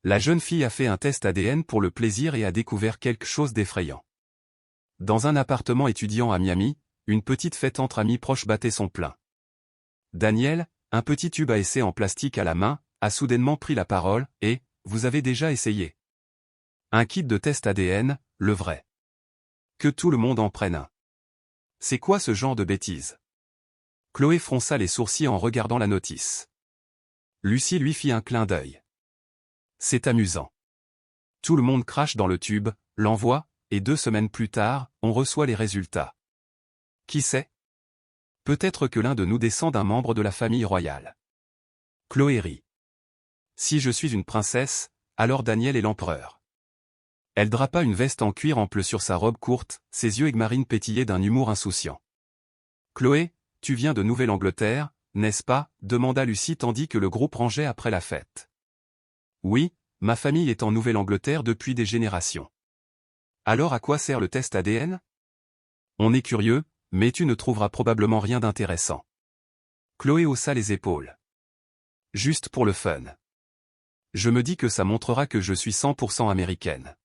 La jeune fille a fait un test ADN pour le plaisir et a découvert quelque chose d'effrayant. Dans un appartement étudiant à Miami, une petite fête entre amis proches battait son plein. Daniel, un petit tube à essai en plastique à la main, a soudainement pris la parole, et « Vous avez déjà essayé ?» Un kit de test ADN, le vrai. Que tout le monde en prenne un. C'est quoi ce genre de bêtises? Chloé fronça les sourcils en regardant la notice. Lucie lui fit un clin d'œil. C'est amusant. Tout le monde crache dans le tube, l'envoie, et 2 semaines plus tard, on reçoit les résultats. Qui sait? Peut-être que l'un de nous descend d'un membre de la famille royale. Chloé rit. Si je suis une princesse, alors Daniel est l'empereur. Elle drapa une veste en cuir ample sur sa robe courte, ses yeux aigmarines pétillaient d'un humour insouciant. Chloé, tu viens de Nouvelle-Angleterre, n'est-ce pas? Demanda Lucie tandis que le groupe rangeait après la fête. Oui, ma famille est en Nouvelle-Angleterre depuis des générations. Alors à quoi sert le test ADN? On est curieux, mais tu ne trouveras probablement rien d'intéressant. Chloé haussa les épaules. Juste pour le fun. Je me dis que ça montrera que je suis 100% américaine.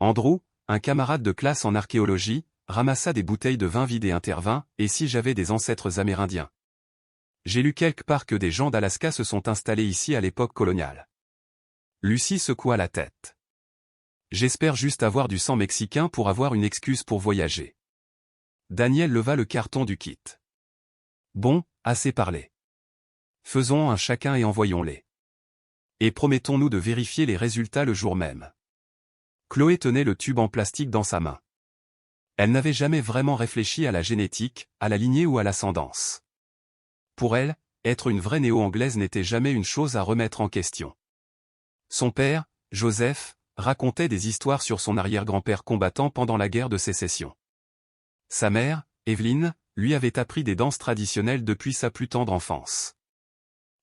Andrew, un camarade de classe en archéologie, ramassa des bouteilles de vin vide et intervint, et si j'avais des ancêtres amérindiens. J'ai lu quelque part que des gens d'Alaska se sont installés ici à l'époque coloniale. Lucie secoua la tête. J'espère juste avoir du sang mexicain pour avoir une excuse pour voyager. Daniel leva le carton du kit. Bon, assez parlé. Faisons un chacun et envoyons-les. Et promettons-nous de vérifier les résultats le jour même. Chloé tenait le tube en plastique dans sa main. Elle n'avait jamais vraiment réfléchi à la génétique, à la lignée ou à l'ascendance. Pour elle, être une vraie néo-anglaise n'était jamais une chose à remettre en question. Son père, Joseph, racontait des histoires sur son arrière-grand-père combattant pendant la guerre de Sécession. Sa mère, Evelyn, lui avait appris des danses traditionnelles depuis sa plus tendre enfance.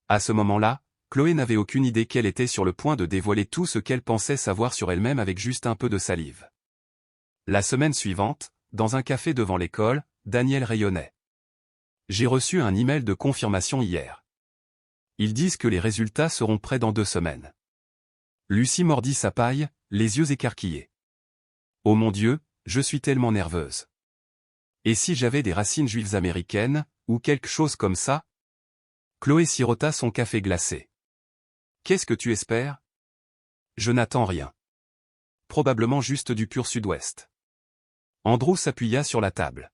À ce moment-là, Chloé n'avait aucune idée qu'elle était sur le point de dévoiler tout ce qu'elle pensait savoir sur elle-même avec juste un peu de salive. La semaine suivante, dans un café devant l'école, Daniel rayonnait. J'ai reçu un email de confirmation hier. Ils disent que les résultats seront prêts dans 2 semaines. Lucie mordit sa paille, les yeux écarquillés. Oh mon Dieu, je suis tellement nerveuse. Et si j'avais des racines juives américaines, ou quelque chose comme ça? Chloé sirota son café glacé. Qu'est-ce que tu espères? Je n'attends rien. Probablement juste du pur sud-ouest. Andrew s'appuya sur la table.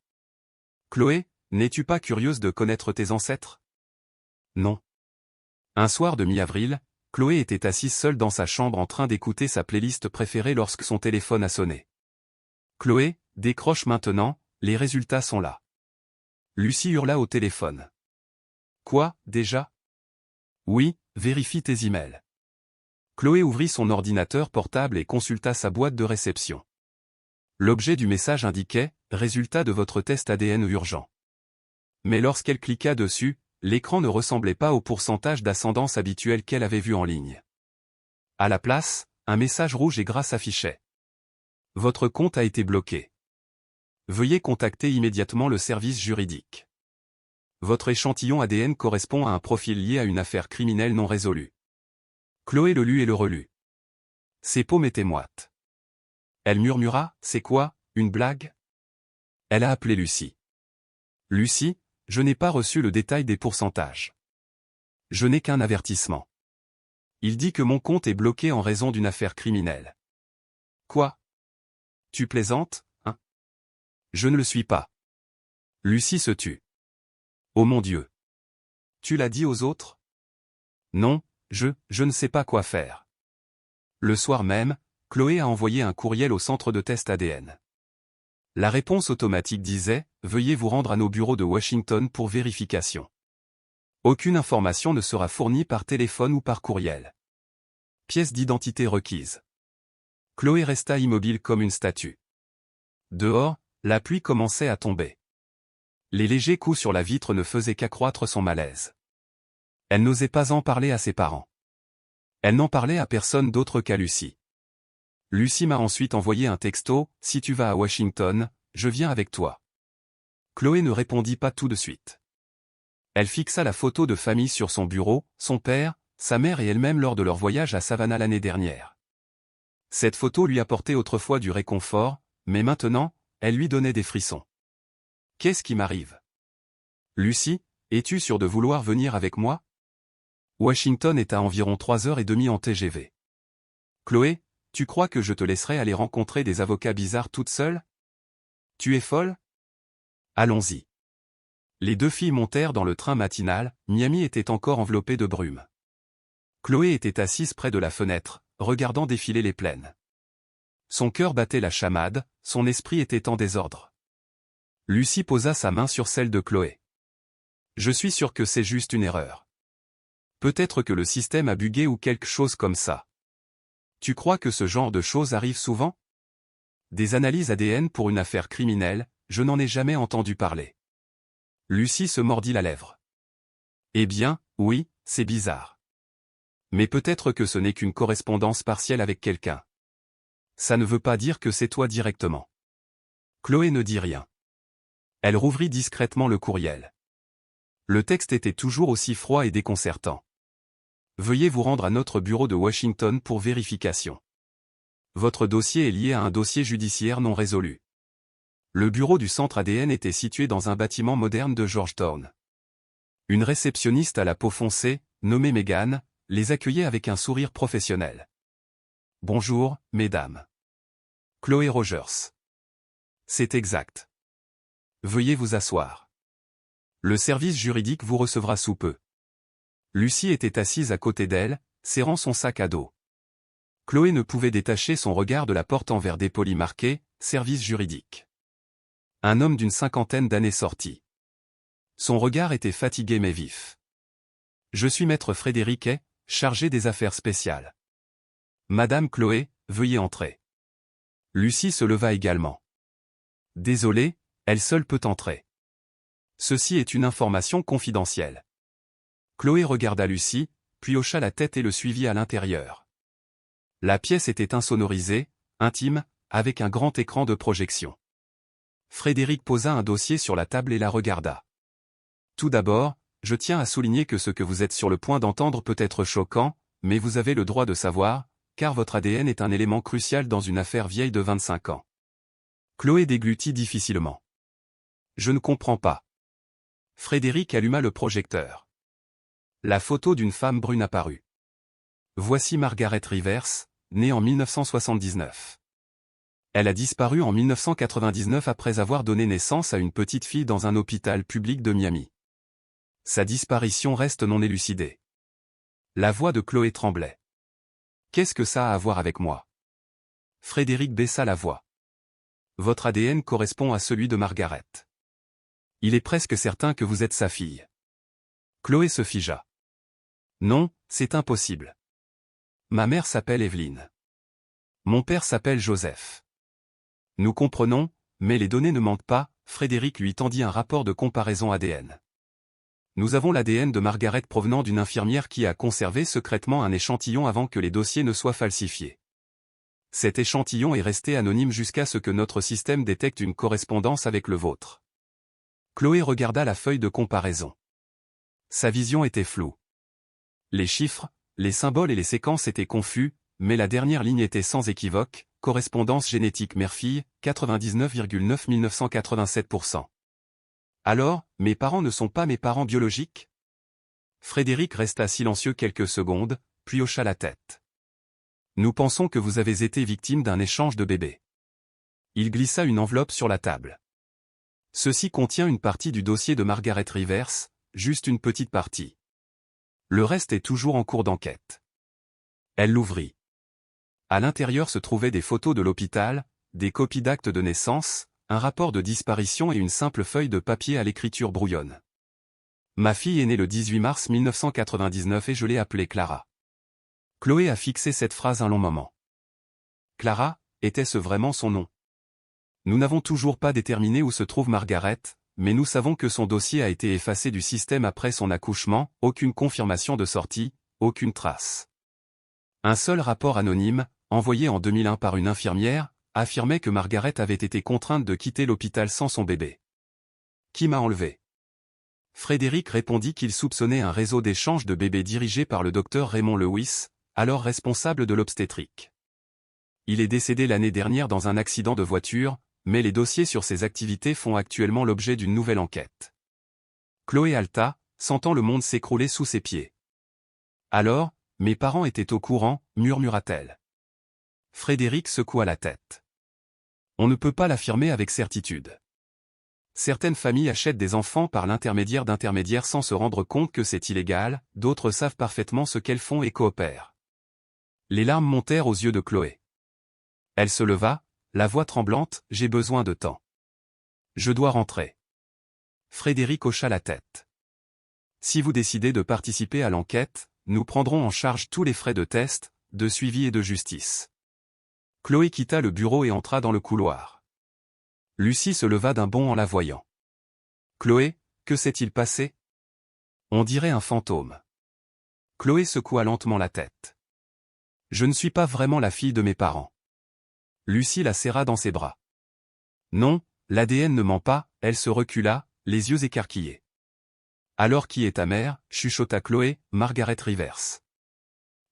Chloé, n'es-tu pas curieuse de connaître tes ancêtres? Non. Un soir de mi-avril, Chloé était assise seule dans sa chambre en train d'écouter sa playlist préférée lorsque son téléphone a sonné. Chloé, décroche maintenant, les résultats sont là. Lucie hurla au téléphone. Quoi, déjà? Oui, vérifie tes emails. Chloé ouvrit son ordinateur portable et consulta sa boîte de réception. L'objet du message indiquait « Résultat de votre test ADN urgent ». Mais lorsqu'elle cliqua dessus, l'écran ne ressemblait pas au pourcentage d'ascendance habituel qu'elle avait vu en ligne. À la place, un message rouge et gras s'affichait. Votre compte a été bloqué. Veuillez contacter immédiatement le service juridique. Votre échantillon ADN correspond à un profil lié à une affaire criminelle non résolue. Chloé le lut et le relut. Ses paumes étaient moites. Elle murmura, c'est quoi, une blague? Elle a appelé Lucie. Lucie, je n'ai pas reçu le détail des pourcentages. Je n'ai qu'un avertissement. Il dit que mon compte est bloqué en raison d'une affaire criminelle. Quoi? Tu plaisantes, hein? Je ne le suis pas. Lucie se tut. Oh mon Dieu. Tu l'as dit aux autres? Non, je ne sais pas quoi faire. Le soir même, Chloé a envoyé un courriel au centre de test ADN. La réponse automatique disait « Veuillez vous rendre à nos bureaux de Washington pour vérification ». Aucune information ne sera fournie par téléphone ou par courriel. Pièce d'identité requise. Chloé resta immobile comme une statue. Dehors, la pluie commençait à tomber. Les légers coups sur la vitre ne faisaient qu'accroître son malaise. Elle n'osait pas en parler à ses parents. Elle n'en parlait à personne d'autre qu'à Lucie. Lucie m'a ensuite envoyé un texto, « Si tu vas à Washington, je viens avec toi ». Chloé ne répondit pas tout de suite. Elle fixa la photo de famille sur son bureau, son père, sa mère et elle-même lors de leur voyage à Savannah l'année dernière. Cette photo lui apportait autrefois du réconfort, mais maintenant, elle lui donnait des frissons. Qu'est-ce qui m'arrive? Lucie, es-tu sûre de vouloir venir avec moi? Washington est à environ 3h30 en TGV. Chloé, tu crois que je te laisserai aller rencontrer des avocats bizarres toute seule? Tu es folle? Allons-y. Les deux filles montèrent dans le train matinal, Miami était encore enveloppée de brume. Chloé était assise près de la fenêtre, regardant défiler les plaines. Son cœur battait la chamade, son esprit était en désordre. Lucie posa sa main sur celle de Chloé. Je suis sûr que c'est juste une erreur. Peut-être que le système a bugué ou quelque chose comme ça. Tu crois que ce genre de choses arrive souvent? Des analyses ADN pour une affaire criminelle, je n'en ai jamais entendu parler. Lucie se mordit la lèvre. Eh bien, oui, c'est bizarre. Mais peut-être que ce n'est qu'une correspondance partielle avec quelqu'un. Ça ne veut pas dire que c'est toi directement. Chloé ne dit rien. Elle rouvrit discrètement le courriel. Le texte était toujours aussi froid et déconcertant. Veuillez vous rendre à notre bureau de Washington pour vérification. Votre dossier est lié à un dossier judiciaire non résolu. Le bureau du centre ADN était situé dans un bâtiment moderne de Georgetown. Une réceptionniste à la peau foncée, nommée Megan, les accueillait avec un sourire professionnel. Bonjour, mesdames. Chloé Rogers. C'est exact. Veuillez vous asseoir. Le service juridique vous recevra sous peu. Lucie était assise à côté d'elle, serrant son sac à dos. Chloé ne pouvait détacher son regard de la porte en verre dépoli marqué « Service juridique ». Un homme d'une cinquantaine d'années sortit. Son regard était fatigué mais vif. « Je suis maître Frédéric Hay, chargé des affaires spéciales. Madame Chloé, veuillez entrer. » Lucie se leva également. « Désolée, elle seule peut entrer. Ceci est une information confidentielle. » Chloé regarda Lucie, puis hocha la tête et le suivit à l'intérieur. La pièce était insonorisée, intime, avec un grand écran de projection. Frédéric posa un dossier sur la table et la regarda. Tout d'abord, je tiens à souligner que ce que vous êtes sur le point d'entendre peut être choquant, mais vous avez le droit de savoir, car votre ADN est un élément crucial dans une affaire vieille de 25 ans. Chloé déglutit difficilement. Je ne comprends pas. Frédéric alluma le projecteur. La photo d'une femme brune apparut. Voici Margaret Rivers, née en 1979. Elle a disparu en 1999 après avoir donné naissance à une petite fille dans un hôpital public de Miami. Sa disparition reste non élucidée. La voix de Chloé tremblait. Qu'est-ce que ça a à voir avec moi? Frédéric baissa la voix. Votre ADN correspond à celui de Margaret. Il est presque certain que vous êtes sa fille. Chloé se figea. Non, c'est impossible. Ma mère s'appelle Evelyne. Mon père s'appelle Joseph. Nous comprenons, mais les données ne manquent pas, Frédéric lui tendit un rapport de comparaison ADN. Nous avons l'ADN de Margaret provenant d'une infirmière qui a conservé secrètement un échantillon avant que les dossiers ne soient falsifiés. Cet échantillon est resté anonyme jusqu'à ce que notre système détecte une correspondance avec le vôtre. Chloé regarda la feuille de comparaison. Sa vision était floue. Les chiffres, les symboles et les séquences étaient confus, mais la dernière ligne était sans équivoque, correspondance génétique mère-fille, 99,9 1987%. Alors, mes parents ne sont pas mes parents biologiques? Frédéric resta silencieux quelques secondes, puis hocha la tête. Nous pensons que vous avez été victime d'un échange de bébés. Il glissa une enveloppe sur la table. Ceci contient une partie du dossier de Margaret Rivers, juste une petite partie. Le reste est toujours en cours d'enquête. Elle l'ouvrit. À l'intérieur se trouvaient des photos de l'hôpital, des copies d'actes de naissance, un rapport de disparition et une simple feuille de papier à l'écriture brouillonne. Ma fille est née le 18 mars 1999 et je l'ai appelée Clara. Chloé a fixé cette phrase un long moment. Clara, était-ce vraiment son nom? Nous n'avons toujours pas déterminé où se trouve Margaret, mais nous savons que son dossier a été effacé du système après son accouchement, aucune confirmation de sortie, aucune trace. Un seul rapport anonyme, envoyé en 2001 par une infirmière, affirmait que Margaret avait été contrainte de quitter l'hôpital sans son bébé. Qui m'a enlevé? Frédéric répondit qu'il soupçonnait un réseau d'échange de bébés dirigé par le docteur Raymond Lewis, alors responsable de l'obstétrique. Il est décédé l'année dernière dans un accident de voiture, mais les dossiers sur ses activités font actuellement l'objet d'une nouvelle enquête. Chloé Alta, sentant le monde s'écrouler sous ses pieds. Alors, mes parents étaient au courant, murmura-t-elle. Frédéric secoua la tête. On ne peut pas l'affirmer avec certitude. Certaines familles achètent des enfants par l'intermédiaire d'intermédiaires sans se rendre compte que c'est illégal, d'autres savent parfaitement ce qu'elles font et coopèrent. Les larmes montèrent aux yeux de Chloé. Elle se leva, la voix tremblante, « J'ai besoin de temps. Je dois rentrer. » Frédéric hocha la tête. « Si vous décidez de participer à l'enquête, nous prendrons en charge tous les frais de test, de suivi et de justice. » Chloé quitta le bureau et entra dans le couloir. Lucie se leva d'un bond en la voyant. « Chloé, que s'est-il passé ? On dirait un fantôme. » Chloé secoua lentement la tête. « Je ne suis pas vraiment la fille de mes parents. » Lucie la serra dans ses bras. « Non, l'ADN ne ment pas, » elle se recula, les yeux écarquillés. « Alors qui est ta mère ?» chuchota Chloé, « Margaret Rivers. »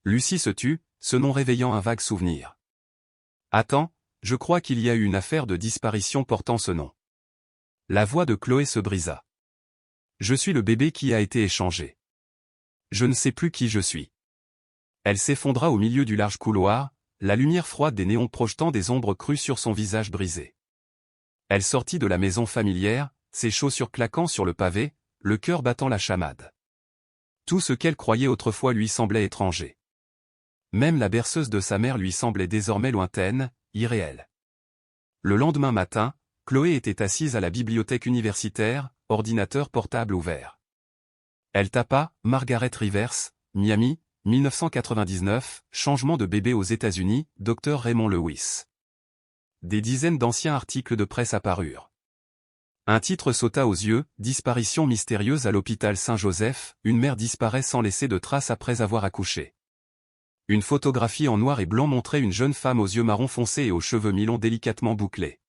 Lucie se tut, ce nom réveillant un vague souvenir. « Attends, je crois qu'il y a eu une affaire de disparition portant ce nom. » La voix de Chloé se brisa. « Je suis le bébé qui a été échangé. Je ne sais plus qui je suis. » Elle s'effondra au milieu du large couloir, la lumière froide des néons projetant des ombres crues sur son visage brisé. Elle sortit de la maison familière, ses chaussures claquant sur le pavé, le cœur battant la chamade. Tout ce qu'elle croyait autrefois lui semblait étranger. Même la berceuse de sa mère lui semblait désormais lointaine, irréelle. Le lendemain matin, Chloé était assise à la bibliothèque universitaire, ordinateur portable ouvert. Elle tapa « Margaret Rivers, Miami, 1999, changement de bébé aux États-Unis, Dr Raymond Lewis. » Des dizaines d'anciens articles de presse apparurent. Un titre sauta aux yeux, « Disparition mystérieuse à l'hôpital Saint-Joseph, une mère disparaît sans laisser de traces après avoir accouché. » Une photographie en noir et blanc montrait une jeune femme aux yeux marron foncé et aux cheveux mi-longs délicatement bouclés.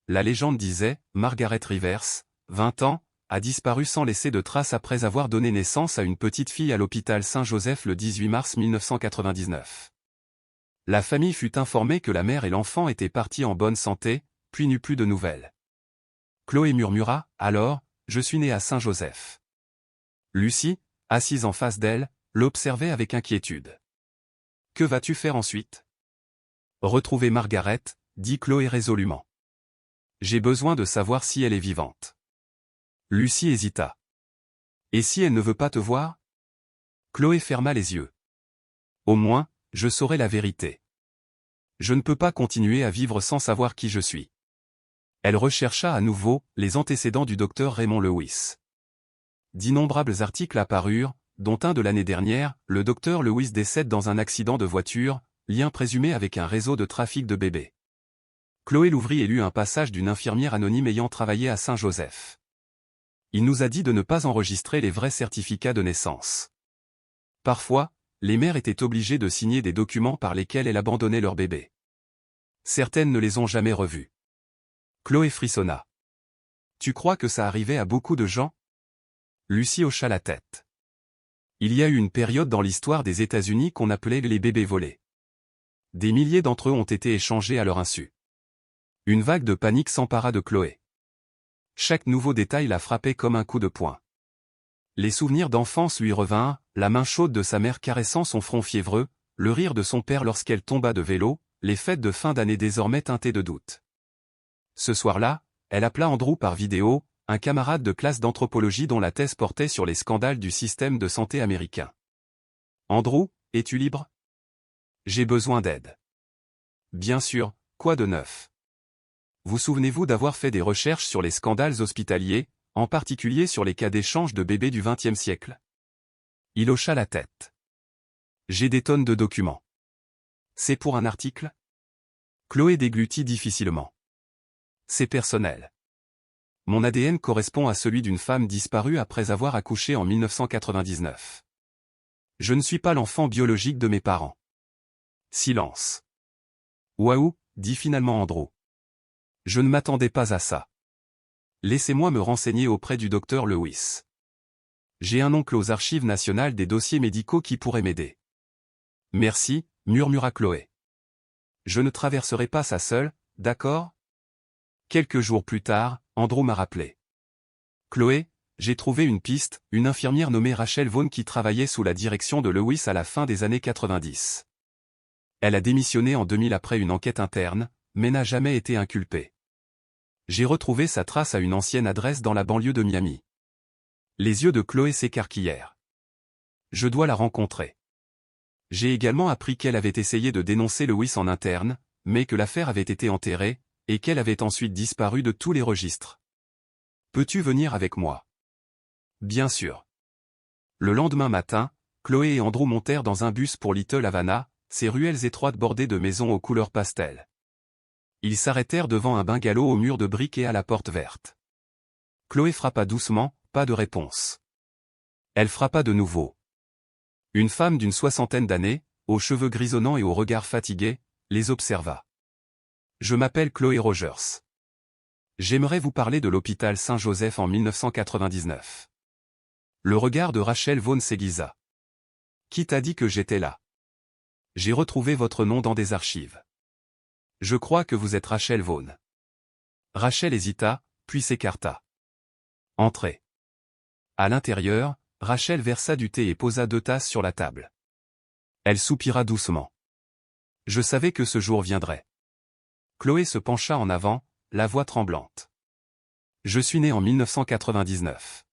La légende disait, Margaret Rivers, 20 ans, a disparu sans laisser de traces après avoir donné naissance à une petite fille à l'hôpital Saint-Joseph le 18 mars 1999. La famille fut informée que la mère et l'enfant étaient partis en bonne santé, puis n'eut plus de nouvelles. Chloé murmura, « Alors, je suis née à Saint-Joseph. » Lucie, assise en face d'elle, l'observait avec inquiétude. « Que vas-tu faire ensuite ? » « Retrouver Margaret, » dit Chloé résolument. « J'ai besoin de savoir si elle est vivante. » Lucie hésita. « Et si elle ne veut pas te voir ?» Chloé ferma les yeux. « Au moins, je saurai la vérité. Je ne peux pas continuer à vivre sans savoir qui je suis. » Elle rechercha à nouveau les antécédents du docteur Raymond Lewis. D'innombrables articles apparurent, dont un de l'année dernière, le docteur Lewis décède dans un accident de voiture, lien présumé avec un réseau de trafic de bébés. Chloé l'ouvrit et lut un passage d'une infirmière anonyme ayant travaillé à Saint-Joseph. Il nous a dit de ne pas enregistrer les vrais certificats de naissance. Parfois, les mères étaient obligées de signer des documents par lesquels elles abandonnaient leur bébé. Certaines ne les ont jamais revus. Chloé frissonna. « Tu crois que ça arrivait à beaucoup de gens ?» Lucie hocha la tête. Il y a eu une période dans l'histoire des États-Unis qu'on appelait les bébés volés. Des milliers d'entre eux ont été échangés à leur insu. Une vague de panique s'empara de Chloé. Chaque nouveau détail la frappait comme un coup de poing. Les souvenirs d'enfance lui revinrent, la main chaude de sa mère caressant son front fiévreux, le rire de son père lorsqu'elle tomba de vélo, les fêtes de fin d'année désormais teintées de doute. Ce soir-là, elle appela Andrew par vidéo, un camarade de classe d'anthropologie dont la thèse portait sur les scandales du système de santé américain. « Andrew, es-tu libre ? J'ai besoin d'aide. »« Bien sûr, quoi de neuf ? Vous souvenez-vous d'avoir fait des recherches sur les scandales hospitaliers, en particulier sur les cas d'échange de bébés du XXe siècle ? » Il hocha la tête. « J'ai des tonnes de documents. »« C'est pour un article ? » Chloé déglutit difficilement. « C'est personnel. Mon ADN correspond à celui d'une femme disparue après avoir accouché en 1999. Je ne suis pas l'enfant biologique de mes parents. » Silence. « Waouh, » dit finalement Andrew. « Je ne m'attendais pas à ça. Laissez-moi me renseigner auprès du docteur Lewis. » J'ai un oncle aux archives nationales des dossiers médicaux qui pourrait m'aider. Merci, murmura Chloé. Je ne traverserai pas ça seul, d'accord? Quelques jours plus tard, Andrew m'a rappelé. Chloé, j'ai trouvé une piste, une infirmière nommée Rachel Vaughn qui travaillait sous la direction de Lewis à la fin des années 90. Elle a démissionné en 2000 après une enquête interne, mais n'a jamais été inculpée. J'ai retrouvé sa trace à une ancienne adresse dans la banlieue de Miami. Les yeux de Chloé s'écarquillèrent. Je dois la rencontrer. J'ai également appris qu'elle avait essayé de dénoncer Lewis en interne, mais que l'affaire avait été enterrée, et qu'elle avait ensuite disparu de tous les registres. Peux-tu venir avec moi? Bien sûr. Le lendemain matin, Chloé et Andrew montèrent dans un bus pour Little Havana, ces ruelles étroites bordées de maisons aux couleurs pastel. Ils s'arrêtèrent devant un bungalow aux murs de briques et à la porte verte. Chloé frappa doucement, pas de réponse. Elle frappa de nouveau. Une femme d'une soixantaine d'années, aux cheveux grisonnants et au regard fatigué, les observa. Je m'appelle Chloé Rogers. J'aimerais vous parler de l'hôpital Saint-Joseph en 1999. Le regard de Rachel Vaughn s'aiguisa. Qui t'a dit que j'étais là? J'ai retrouvé votre nom dans des archives. Je crois que vous êtes Rachel Vaughn. Rachel hésita, puis s'écarta. Entrez. À l'intérieur, Rachel versa du thé et posa 2 tasses sur la table. Elle soupira doucement. Je savais que ce jour viendrait. Chloé se pencha en avant, la voix tremblante. Je suis née en 1999.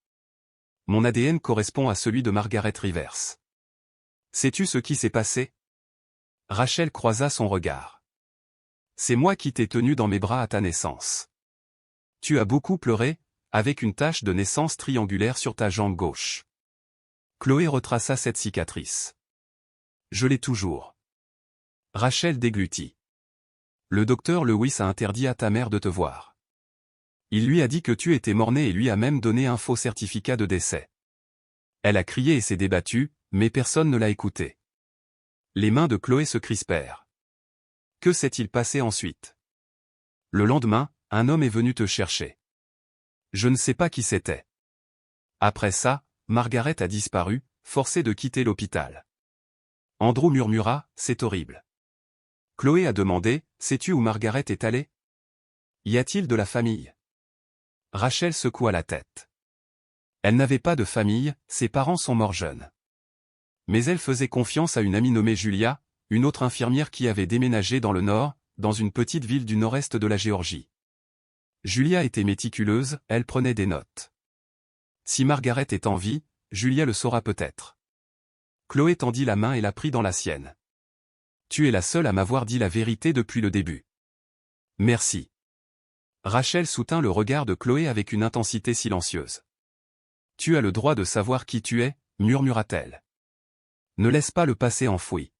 Mon ADN correspond à celui de Margaret Rivers. Sais-tu ce qui s'est passé? Rachel croisa son regard. C'est moi qui t'ai tenu dans mes bras à ta naissance. Tu as beaucoup pleuré, avec une tache de naissance triangulaire sur ta jambe gauche. Chloé retraça cette cicatrice. Je l'ai toujours. Rachel déglutit. Le docteur Lewis a interdit à ta mère de te voir. Il lui a dit que tu étais mort-né et lui a même donné un faux certificat de décès. Elle a crié et s'est débattue, mais personne ne l'a écoutée. Les mains de Chloé se crispèrent. Que s'est-il passé ensuite? Le lendemain, un homme est venu te chercher. Je ne sais pas qui c'était. Après ça, Margaret a disparu, forcée de quitter l'hôpital. Andrew murmura, c'est horrible. Chloé a demandé, sais-tu où Margaret est allée? Y a-t-il de la famille? Rachel secoua la tête. Elle n'avait pas de famille, ses parents sont morts jeunes. Mais elle faisait confiance à une amie nommée Julia, une autre infirmière qui avait déménagé dans le nord, dans une petite ville du nord-est de la Géorgie. Julia était méticuleuse, elle prenait des notes. Si Margaret est en vie, Julia le saura peut-être. Chloé tendit la main et la prit dans la sienne. Tu es la seule à m'avoir dit la vérité depuis le début. Merci. Rachel soutint le regard de Chloé avec une intensité silencieuse. Tu as le droit de savoir qui tu es, murmura-t-elle. Ne laisse pas le passé enfoui.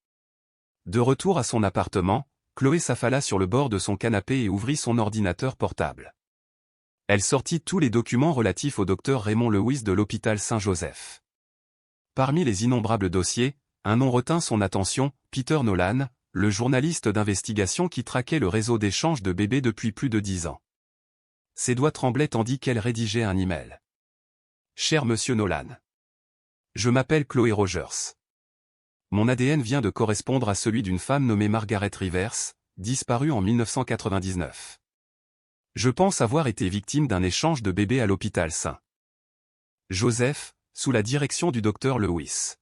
De retour à son appartement, Chloé s'affala sur le bord de son canapé et ouvrit son ordinateur portable. Elle sortit tous les documents relatifs au docteur Raymond Lewis de l'hôpital Saint-Joseph. Parmi les innombrables dossiers, un nom retint son attention, Peter Nolan, le journaliste d'investigation qui traquait le réseau d'échange de bébés depuis plus de 10 ans. Ses doigts tremblaient tandis qu'elle rédigeait un email. Cher Monsieur Nolan. Je m'appelle Chloé Rogers. Mon ADN vient de correspondre à celui d'une femme nommée Margaret Rivers, disparue en 1999. Je pense avoir été victime d'un échange de bébés à l'hôpital Saint-Joseph, sous la direction du docteur Lewis.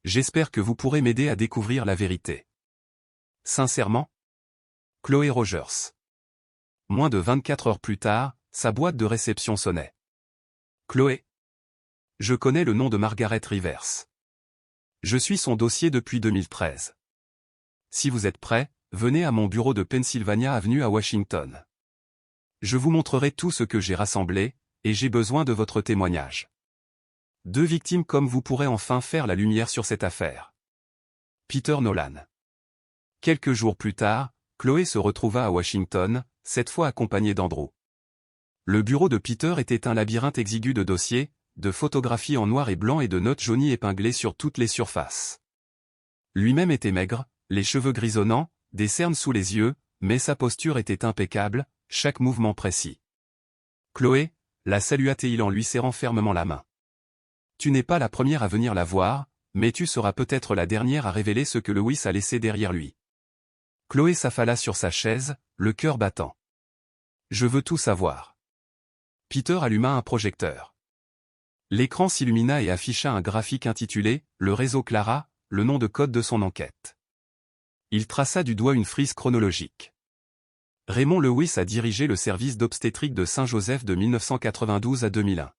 J'espère que vous pourrez m'aider à découvrir la vérité. Sincèrement, Chloé Rogers. Moins de 24 heures plus tard, sa boîte de réception sonnait. Chloé. Je connais le nom de Margaret Rivers. Je suis son dossier depuis 2013. Si vous êtes prêt, venez à mon bureau de Pennsylvania Avenue à Washington. Je vous montrerai tout ce que j'ai rassemblé, et j'ai besoin de votre témoignage. 2 victimes comme vous pourrez enfin faire la lumière sur cette affaire. Peter Nolan. Quelques jours plus tard, Chloé se retrouva à Washington, cette fois accompagnée d'Andrew. Le bureau de Peter était un labyrinthe exigu de dossiers, de photographies en noir et blanc et de notes jaunies épinglées sur toutes les surfaces. Lui-même était maigre, les cheveux grisonnants, des cernes sous les yeux, mais sa posture était impeccable, chaque mouvement précis. Chloé, la salua-t-il en lui serrant fermement la main. Tu n'es pas la première à venir la voir, mais tu seras peut-être la dernière à révéler ce que Lewis a laissé derrière lui. Chloé s'affala sur sa chaise, le cœur battant. Je veux tout savoir. Peter alluma un projecteur. L'écran s'illumina et afficha un graphique intitulé « Le réseau Clara », le nom de code de son enquête. Il traça du doigt une frise chronologique. Raymond Lewis a dirigé le service d'obstétrique de Saint-Joseph de 1992 à 2001.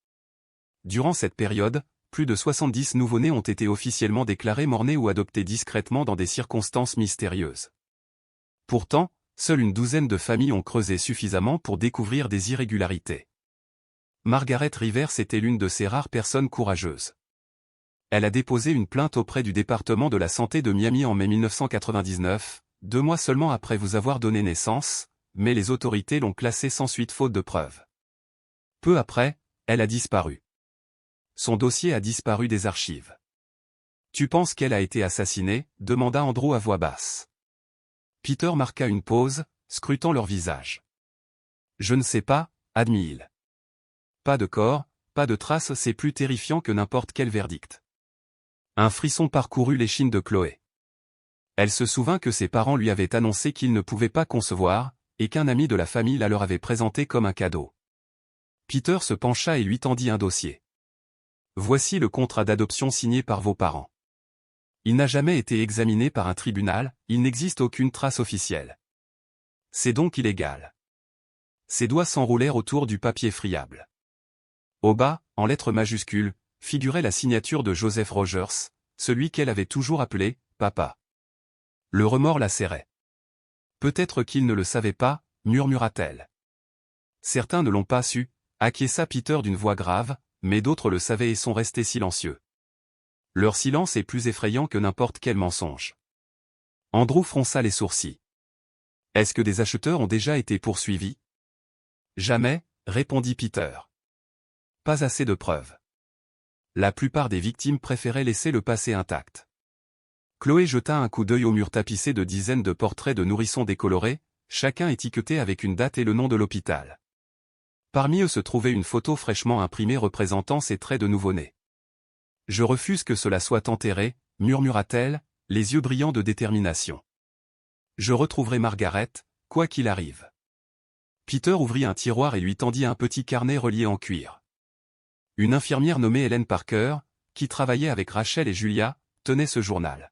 Durant cette période, plus de 70 nouveau-nés ont été officiellement déclarés morts-nés ou adoptés discrètement dans des circonstances mystérieuses. Pourtant, seule une douzaine de familles ont creusé suffisamment pour découvrir des irrégularités. Margaret Rivers était l'une de ces rares personnes courageuses. Elle a déposé une plainte auprès du département de la santé de Miami en mai 1999, 2 mois seulement après vous avoir donné naissance, mais les autorités l'ont classée sans suite faute de preuves. Peu après, elle a disparu. Son dossier a disparu des archives. Tu penses qu'elle a été assassinée ? Demanda Andrew à voix basse. Peter marqua une pause, scrutant leur visage. Je ne sais pas, admit-il. Pas de corps, pas de traces, c'est plus terrifiant que n'importe quel verdict. Un frisson parcourut l'échine de Chloé. Elle se souvint que ses parents lui avaient annoncé qu'ils ne pouvaient pas concevoir, et qu'un ami de la famille la leur avait présenté comme un cadeau. Peter se pencha et lui tendit un dossier. Voici le contrat d'adoption signé par vos parents. Il n'a jamais été examiné par un tribunal, il n'existe aucune trace officielle. C'est donc illégal. Ses doigts s'enroulèrent autour du papier friable. Au bas, en lettres majuscules, figurait la signature de Joseph Rogers, celui qu'elle avait toujours appelé « Papa ». Le remords la serrait. Peut-être qu'il ne le savait pas, murmura-t-elle. Certains ne l'ont pas su, acquiesça Peter d'une voix grave, mais d'autres le savaient et sont restés silencieux. Leur silence est plus effrayant que n'importe quel mensonge. Andrew fronça les sourcils. Est-ce que des acheteurs ont déjà été poursuivis ? Jamais, répondit Peter. Pas assez de preuves. La plupart des victimes préféraient laisser le passé intact. Chloé jeta un coup d'œil au mur tapissé de dizaines de portraits de nourrissons décolorés, chacun étiqueté avec une date et le nom de l'hôpital. Parmi eux se trouvait une photo fraîchement imprimée représentant ses traits de nouveau-né. Je refuse que cela soit enterré, murmura-t-elle, les yeux brillants de détermination. Je retrouverai Margaret, quoi qu'il arrive. Peter ouvrit un tiroir et lui tendit un petit carnet relié en cuir. Une infirmière nommée Helen Parker, qui travaillait avec Rachel et Julia, tenait ce journal.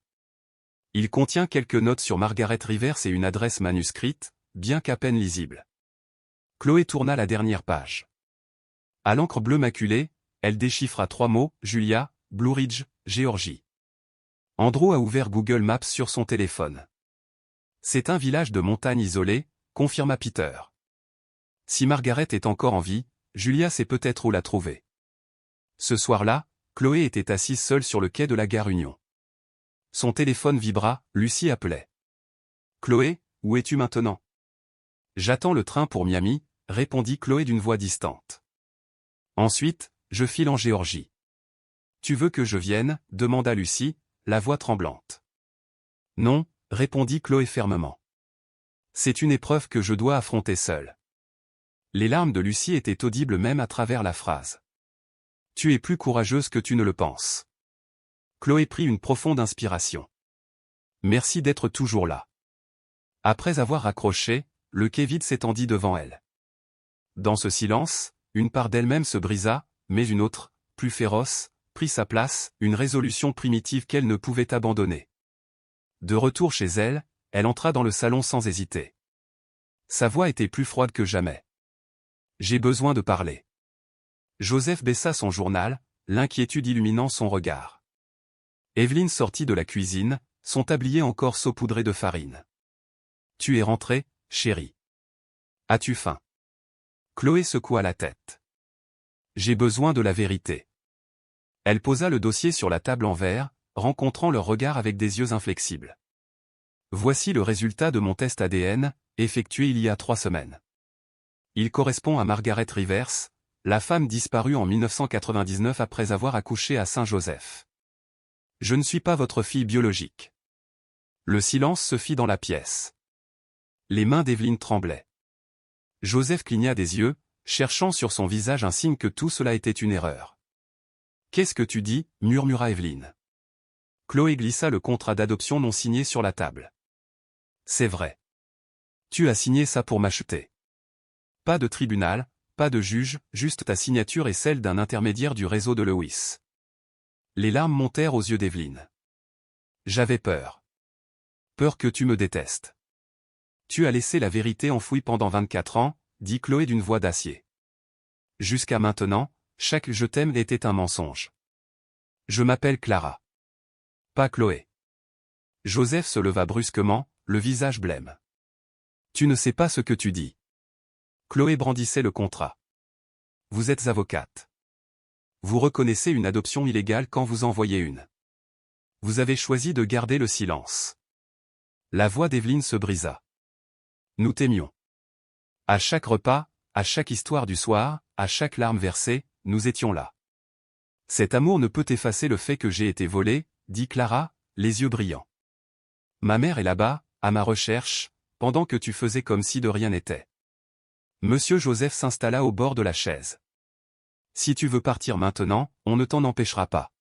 Il contient quelques notes sur Margaret Rivers et une adresse manuscrite, bien qu'à peine lisible. Chloé tourna la dernière page. À l'encre bleue maculée, elle déchiffra 3 mots, Julia, Blue Ridge, Géorgie. Andrew a ouvert Google Maps sur son téléphone. C'est un village de montagne isolé, confirma Peter. Si Margaret est encore en vie, Julia sait peut-être où la trouver. Ce soir-là, Chloé était assise seule sur le quai de la gare Union. Son téléphone vibra, Lucie appelait. Chloé, où es-tu maintenant ? J'attends le train pour Miami, répondit Chloé d'une voix distante. Ensuite, je file en Géorgie. Tu veux que je vienne ? Demanda Lucie, la voix tremblante. Non, répondit Chloé fermement. C'est une épreuve que je dois affronter seule. Les larmes de Lucie étaient audibles même à travers la phrase. Tu es plus courageuse que tu ne le penses. Chloé prit une profonde inspiration. Merci d'être toujours là. Après avoir raccroché, le quai vide s'étendit devant elle. Dans ce silence, une part d'elle-même se brisa, mais une autre, plus féroce, prit sa place, une résolution primitive qu'elle ne pouvait abandonner. De retour chez elle, elle entra dans le salon sans hésiter. Sa voix était plus froide que jamais. J'ai besoin de parler. Joseph baissa son journal, l'inquiétude illuminant son regard. Evelyn sortit de la cuisine, son tablier encore saupoudré de farine. Tu es rentrée, chérie. As-tu faim ? Chloé secoua la tête. J'ai besoin de la vérité. Elle posa le dossier sur la table en verre, rencontrant leur regard avec des yeux inflexibles. Voici le résultat de mon test ADN, effectué il y a 3 semaines. Il correspond à Margaret Rivers, la femme disparue en 1999 après avoir accouché à Saint-Joseph. Je ne suis pas votre fille biologique. Le silence se fit dans la pièce. Les mains d'Evelyn tremblaient. Joseph cligna des yeux, cherchant sur son visage un signe que tout cela était une erreur. Qu'est-ce que tu dis, murmura Evelyne. Chloé glissa le contrat d'adoption non signé sur la table. C'est vrai. Tu as signé ça pour m'acheter. Pas de tribunal, pas de juge, juste ta signature et celle d'un intermédiaire du réseau de Lewis. Les larmes montèrent aux yeux d'Evelyne. J'avais peur. Peur que tu me détestes. Tu as laissé la vérité enfouie pendant 24 ans, dit Chloé d'une voix d'acier. Jusqu'à maintenant, chaque je t'aime était un mensonge. Je m'appelle Clara. Pas Chloé. Joseph se leva brusquement, le visage blême. Tu ne sais pas ce que tu dis. Chloé brandissait le contrat. Vous êtes avocate. Vous reconnaissez une adoption illégale quand vous en voyez une. Vous avez choisi de garder le silence. La voix d'Evelyne se brisa. Nous t'aimions. À chaque repas, à chaque histoire du soir, à chaque larme versée, nous étions là. Cet amour ne peut effacer le fait que j'ai été volée, dit Clara, les yeux brillants. Ma mère est là-bas, à ma recherche, pendant que tu faisais comme si de rien n'était. Monsieur Joseph s'installa au bord de la chaise. Si tu veux partir maintenant, on ne t'en empêchera pas.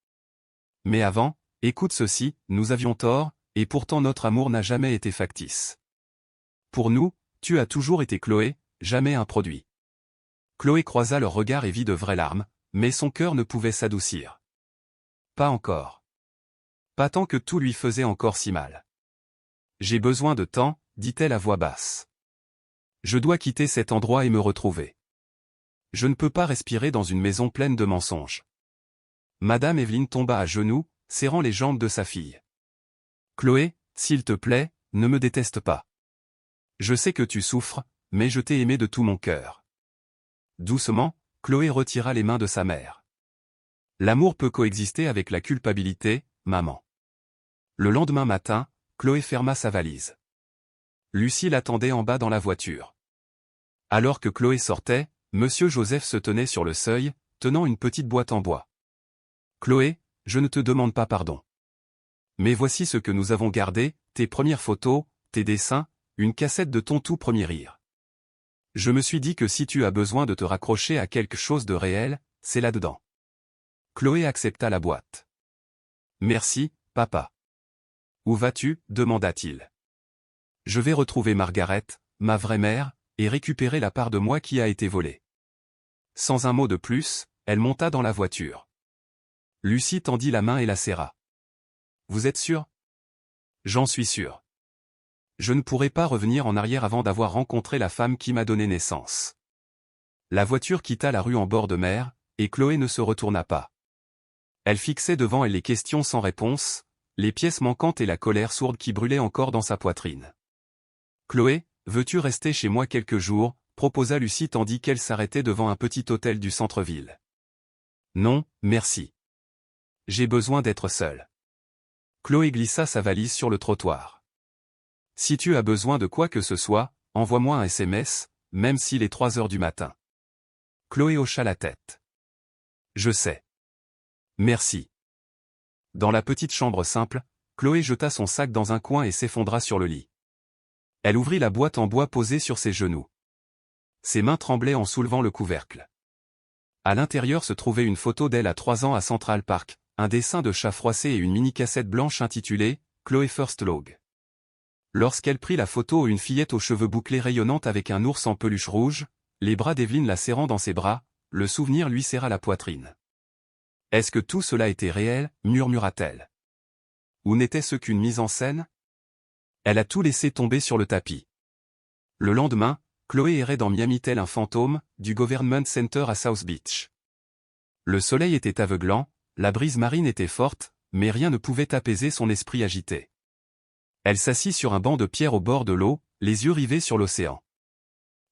Mais avant, écoute ceci, nous avions tort, et pourtant notre amour n'a jamais été factice. Pour nous, tu as toujours été Chloé, jamais un produit. Chloé croisa leurs regards et vit de vraies larmes, mais son cœur ne pouvait s'adoucir. Pas encore. Pas tant que tout lui faisait encore si mal. J'ai besoin de temps, dit-elle à voix basse. Je dois quitter cet endroit et me retrouver. Je ne peux pas respirer dans une maison pleine de mensonges. Madame Evelyne tomba à genoux, serrant les jambes de sa fille. Chloé, s'il te plaît, ne me déteste pas. Je sais que tu souffres, mais je t'ai aimé de tout mon cœur. Doucement, Chloé retira les mains de sa mère. L'amour peut coexister avec la culpabilité, maman. Le lendemain matin, Chloé ferma sa valise. Lucie l'attendait en bas dans la voiture. Alors que Chloé sortait, Monsieur Joseph se tenait sur le seuil, tenant une petite boîte en bois. Chloé, je ne te demande pas pardon. Mais voici ce que nous avons gardé, tes premières photos, tes dessins, une cassette de ton tout premier rire. Je me suis dit que si tu as besoin de te raccrocher à quelque chose de réel, c'est là-dedans. Chloé accepta la boîte. Merci, papa. Où vas-tu, demanda-t-il. Je vais retrouver Margaret, ma vraie mère, et récupérer la part de moi qui a été volée. Sans un mot de plus, elle monta dans la voiture. Lucie tendit la main et la serra. Vous êtes sûr? J'en suis sûr. Je ne pourrai pas revenir en arrière avant d'avoir rencontré la femme qui m'a donné naissance. La voiture quitta la rue en bord de mer, et Chloé ne se retourna pas. Elle fixait devant elle les questions sans réponse, les pièces manquantes et la colère sourde qui brûlait encore dans sa poitrine. Chloé, veux-tu rester chez moi quelques jours, proposa Lucie tandis qu'elle s'arrêtait devant un petit hôtel du centre-ville. Non, merci. J'ai besoin d'être seule. Chloé glissa sa valise sur le trottoir. Si tu as besoin de quoi que ce soit, envoie-moi un SMS, même s'il est 3 heures du matin. Chloé hocha la tête. Je sais. Merci. Dans la petite chambre simple, Chloé jeta son sac dans un coin et s'effondra sur le lit. Elle ouvrit la boîte en bois posée sur ses genoux. Ses mains tremblaient en soulevant le couvercle. À l'intérieur se trouvait une photo d'elle à 3 ans à Central Park, un dessin de chat froissé et une mini-cassette blanche intitulée « Chloé First Log ». Lorsqu'elle prit la photo, une fillette aux cheveux bouclés rayonnante avec un ours en peluche rouge, les bras d'Evelyne la serrant dans ses bras, le souvenir lui serra la poitrine. Est-ce que tout cela était réel, murmura-t-elle. Ou n'était-ce qu'une mise en scène? Elle a tout laissé tomber sur le tapis. Le lendemain, Chloé errait dans Miami tel un fantôme, du Government Center à South Beach. Le soleil était aveuglant, la brise marine était forte, mais rien ne pouvait apaiser son esprit agité. Elle s'assit sur un banc de pierre au bord de l'eau, les yeux rivés sur l'océan.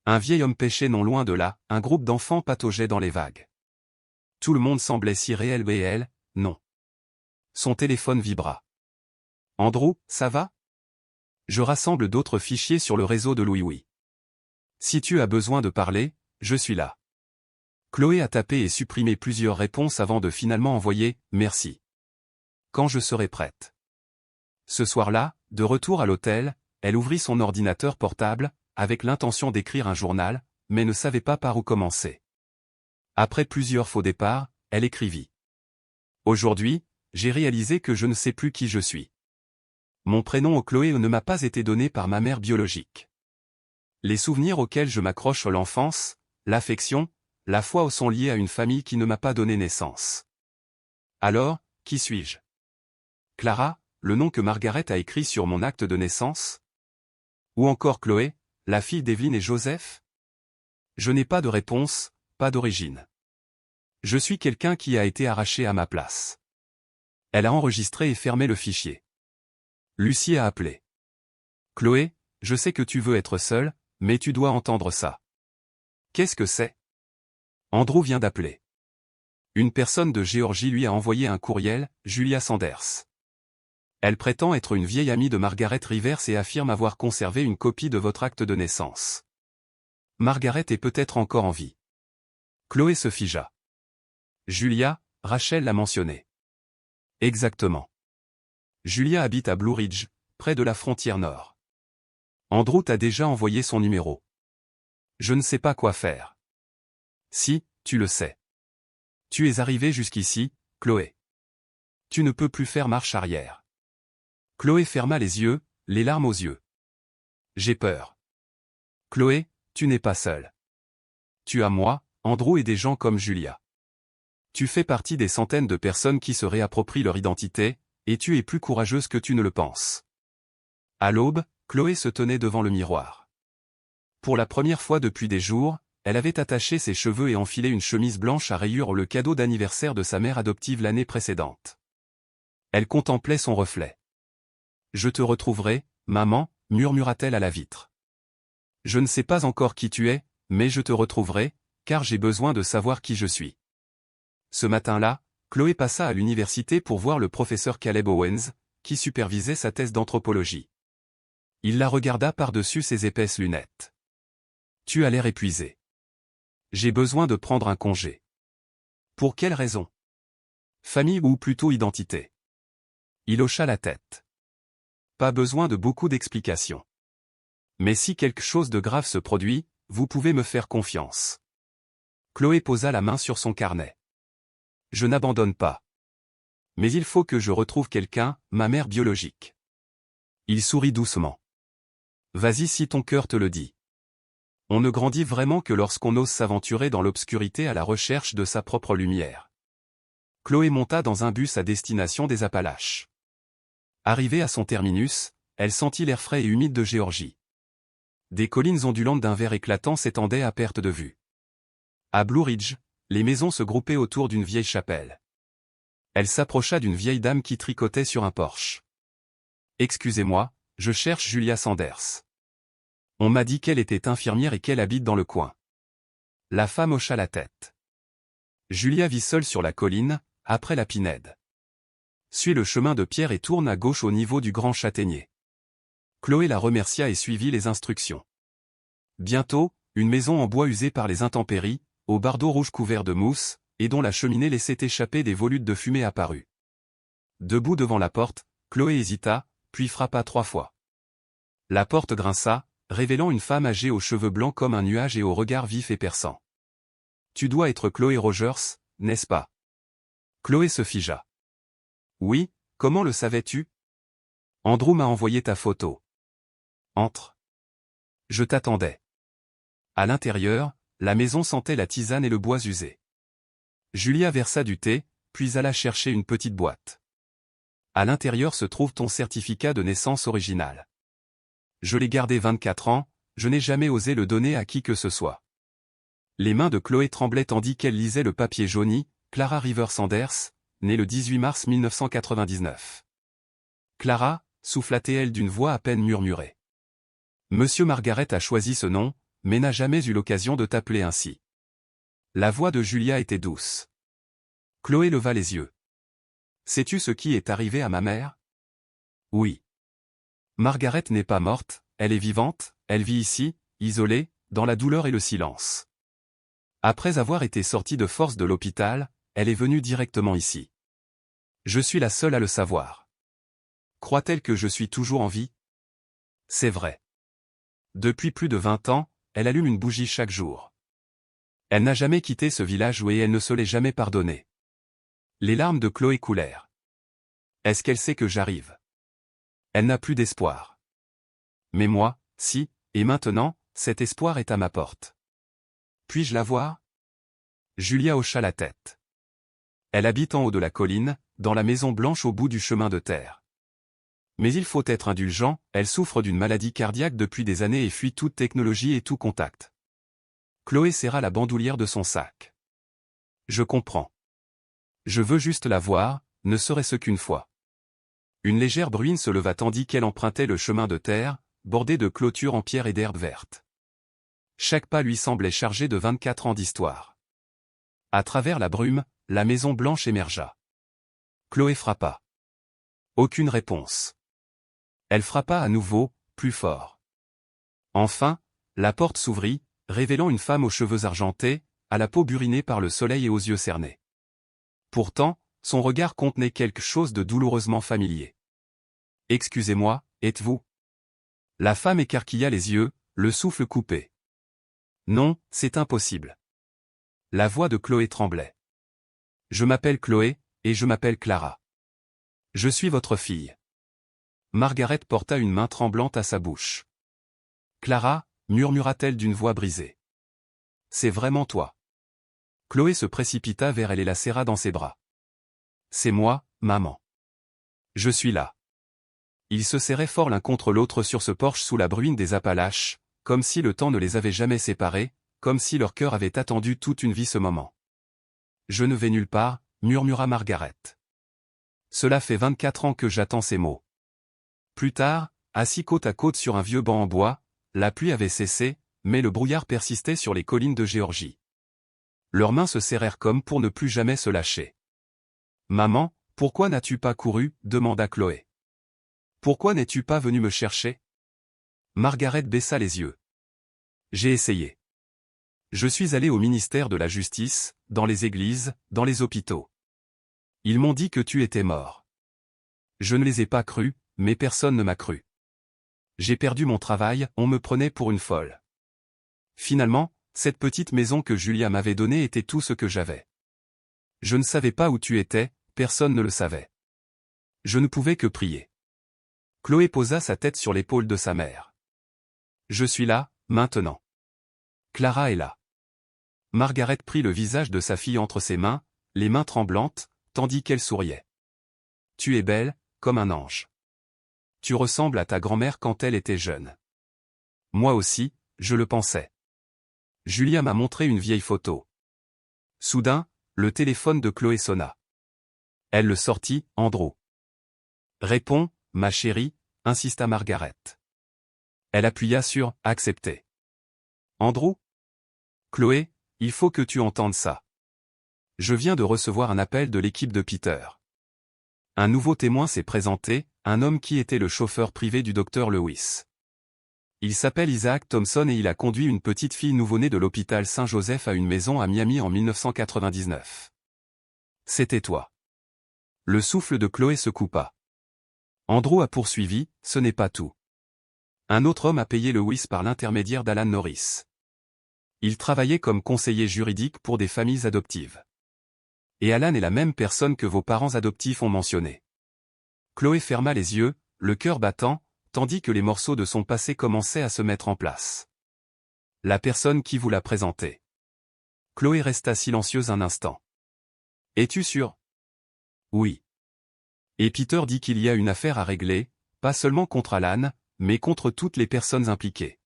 Un vieil homme pêchait non loin de là, un groupe d'enfants pataugeait dans les vagues. Tout le monde semblait si réel et elle, non. Son téléphone vibra. « Andrew, ça va? Je rassemble d'autres fichiers sur le réseau de Louis. Oui. Si tu as besoin de parler, je suis là. » Chloé a tapé et supprimé plusieurs réponses avant de finalement envoyer « Merci. Quand je serai prête. » Ce soir-là, de retour à l'hôtel, elle ouvrit son ordinateur portable, avec l'intention d'écrire un journal, mais ne savait pas par où commencer. Après plusieurs faux départs, elle écrivit. Aujourd'hui, j'ai réalisé que je ne sais plus qui je suis. Mon prénom au Chloé ne m'a pas été donné par ma mère biologique. Les souvenirs auxquels je m'accroche à l'enfance, l'affection, la foi sont liés à une famille qui ne m'a pas donné naissance. Alors, qui suis-je? Clara, le nom que Margaret a écrit sur mon acte de naissance? Ou encore Chloé, la fille d'Evelyne et Joseph? Je n'ai pas de réponse, pas d'origine. Je suis quelqu'un qui a été arraché à ma place. Elle a enregistré et fermé le fichier. Lucie a appelé. Chloé, je sais que tu veux être seule, mais tu dois entendre ça. Qu'est-ce que c'est? Andrew vient d'appeler. Une personne de Géorgie lui a envoyé un courriel, Julia Sanders. Elle prétend être une vieille amie de Margaret Rivers et affirme avoir conservé une copie de votre acte de naissance. Margaret est peut-être encore en vie. Chloé se figea. Julia, Rachel l'a mentionné. Exactement. Julia habite à Blue Ridge, près de la frontière nord. Andrew t'a déjà envoyé son numéro. Je ne sais pas quoi faire. Si, tu le sais. Tu es arrivé jusqu'ici, Chloé. Tu ne peux plus faire marche arrière. Chloé ferma les yeux, les larmes aux yeux. J'ai peur. Chloé, tu n'es pas seule. Tu as moi, Andrew et des gens comme Julia. Tu fais partie des centaines de personnes qui se réapproprient leur identité, et tu es plus courageuse que tu ne le penses. À l'aube, Chloé se tenait devant le miroir. Pour la première fois depuis des jours, elle avait attaché ses cheveux et enfilé une chemise blanche à rayures, le cadeau d'anniversaire de sa mère adoptive l'année précédente. Elle contemplait son reflet. « Je te retrouverai, maman », murmura-t-elle à la vitre. « Je ne sais pas encore qui tu es, mais je te retrouverai, car j'ai besoin de savoir qui je suis. » Ce matin-là, Chloé passa à l'université pour voir le professeur Caleb Owens, qui supervisait sa thèse d'anthropologie. Il la regarda par-dessus ses épaisses lunettes. « Tu as l'air épuisé. »« J'ai besoin de prendre un congé. »« Pour quelle raison ? Famille ou plutôt identité ?» Il hocha la tête. « Pas besoin de beaucoup d'explications. Mais si quelque chose de grave se produit, vous pouvez me faire confiance. » Chloé posa la main sur son carnet. « Je n'abandonne pas. Mais il faut que je retrouve quelqu'un, ma mère biologique. » Il sourit doucement. « Vas-y si ton cœur te le dit. On ne grandit vraiment que lorsqu'on ose s'aventurer dans l'obscurité à la recherche de sa propre lumière. » Chloé monta dans un bus à destination des Appalaches. Arrivée à son terminus, elle sentit l'air frais et humide de Géorgie. Des collines ondulantes d'un vert éclatant s'étendaient à perte de vue. À Blue Ridge, les maisons se groupaient autour d'une vieille chapelle. Elle s'approcha d'une vieille dame qui tricotait sur un porche. « Excusez-moi, je cherche Julia Sanders. On m'a dit qu'elle était infirmière et qu'elle habite dans le coin. » La femme hocha la tête. Julia vit seule sur la colline, après la pinède. Suis le chemin de pierre et tourne à gauche au niveau du grand châtaignier. Chloé la remercia et suivit les instructions. Bientôt, une maison en bois usée par les intempéries, au bardeau rouge couvert de mousse, et dont la cheminée laissait échapper des volutes de fumée apparut. Debout devant la porte, Chloé hésita, puis frappa 3 fois. La porte grinça, révélant une femme âgée aux cheveux blancs comme un nuage et au regard vif et perçant. « Tu dois être Chloé Rogers, n'est-ce pas ?» Chloé se figea. « Oui, comment le savais-tu ? Andrew m'a envoyé ta photo. »« Entre. » »« Je t'attendais. » À l'intérieur, la maison sentait la tisane et le bois usé. Julia versa du thé, puis alla chercher une petite boîte. « À l'intérieur se trouve ton certificat de naissance original. Je l'ai gardé 24 ans, je n'ai jamais osé le donner à qui que ce soit. » Les mains de Chloé tremblaient tandis qu'elle lisait le papier jauni, Clara Rivers Sanders, née le 18 mars 1999. « Clara » souffla-t-elle d'une voix à peine murmurée. « Monsieur Margaret a choisi ce nom, mais n'a jamais eu l'occasion de t'appeler ainsi. » La voix de Julia était douce. Chloé leva les yeux. « Sais-tu ce qui est arrivé à ma mère ? » « Oui. Margaret n'est pas morte, elle est vivante, elle vit ici, isolée, dans la douleur et le silence. Après avoir été sortie de force de l'hôpital, elle est venue directement ici. Je suis la seule à le savoir. Croit-elle que je suis toujours en vie ? C'est vrai. Depuis plus de 20 ans, elle allume une bougie chaque jour. Elle n'a jamais quitté ce village où elle ne se l'est jamais pardonné. Les larmes de Chloé coulèrent. Est-ce qu'elle sait que j'arrive? Elle n'a plus d'espoir. Mais moi, si, et maintenant, cet espoir est à ma porte. Puis-je la voir? Julia hocha la tête. Elle habite en haut de la colline, dans la maison blanche au bout du chemin de terre. Mais il faut être indulgent, elle souffre d'une maladie cardiaque depuis des années et fuit toute technologie et tout contact. Chloé serra la bandoulière de son sac. Je comprends. Je veux juste la voir, ne serait-ce qu'une fois. Une légère bruine se leva tandis qu'elle empruntait le chemin de terre, bordé de clôtures en pierre et d'herbes vertes. Chaque pas lui semblait chargé de 24 ans d'histoire. À travers la brume, la maison blanche émergea. Chloé frappa. Aucune réponse. Elle frappa à nouveau, plus fort. Enfin, la porte s'ouvrit, révélant une femme aux cheveux argentés, à la peau burinée par le soleil et aux yeux cernés. Pourtant, son regard contenait quelque chose de douloureusement familier. « Excusez-moi, êtes-vous » La femme écarquilla les yeux, le souffle coupé. « Non, c'est impossible. » La voix de Chloé tremblait. « Je m'appelle Chloé, et je m'appelle Clara. Je suis votre fille. » Margaret porta une main tremblante à sa bouche. « Clara » murmura-t-elle d'une voix brisée. « C'est vraiment toi. » Chloé se précipita vers elle et la serra dans ses bras. « C'est moi, maman. Je suis là. » Ils se serraient fort l'un contre l'autre sur ce porche sous la bruine des Appalaches, comme si le temps ne les avait jamais séparés, comme si leur cœur avait attendu toute une vie ce moment. « Je ne vais nulle part, » murmura Margaret. « Cela fait 24 ans que j'attends ces mots. » Plus tard, assis côte à côte sur un vieux banc en bois, la pluie avait cessé, mais le brouillard persistait sur les collines de Géorgie. Leurs mains se serrèrent comme pour ne plus jamais se lâcher. « Maman, pourquoi n'as-tu pas couru » demanda Chloé. « Pourquoi n'es-tu pas venue me chercher » Margaret baissa les yeux. « J'ai essayé. Je suis allé au ministère de la Justice, dans les églises, dans les hôpitaux. Ils m'ont dit que tu étais mort. Je ne les ai pas crus, mais personne ne m'a cru. J'ai perdu mon travail, on me prenait pour une folle. Finalement, cette petite maison que Julia m'avait donnée était tout ce que j'avais. Je ne savais pas où tu étais, personne ne le savait. Je ne pouvais que prier. » Chloé posa sa tête sur l'épaule de sa mère. « Je suis là, maintenant. Clara est là. » Margaret prit le visage de sa fille entre ses mains, les mains tremblantes, tandis qu'elle souriait. « Tu es belle, comme un ange. Tu ressembles à ta grand-mère quand elle était jeune. » Moi aussi, je le pensais. Julia m'a montré une vieille photo. Soudain, le téléphone de Chloé sonna. Elle le sortit, « Andrew. »« Réponds, ma chérie » insista Margaret. Elle appuya sur « Accepter ». « Andrew ?»« Chloé, il faut que tu entendes ça. Je viens de recevoir un appel de l'équipe de Peter. Un nouveau témoin s'est présenté, un homme qui était le chauffeur privé du docteur Lewis. Il s'appelle Isaac Thompson et il a conduit une petite fille nouveau-née de l'hôpital Saint-Joseph à une maison à Miami en 1999. C'était toi. » Le souffle de Chloé se coupa. Andrew a poursuivi, « Ce n'est pas tout. Un autre homme a payé Lewis par l'intermédiaire d'Alan Norris. Il travaillait comme conseiller juridique pour des familles adoptives. Et Alan est la même personne que vos parents adoptifs ont mentionné. » Chloé ferma les yeux, le cœur battant, tandis que les morceaux de son passé commençaient à se mettre en place. « La personne qui vous l'a présenté. » Chloé resta silencieuse un instant. « Es-tu sûr ? » ?»« Oui. Et Peter dit qu'il y a une affaire à régler, pas seulement contre Alan, mais contre toutes les personnes impliquées.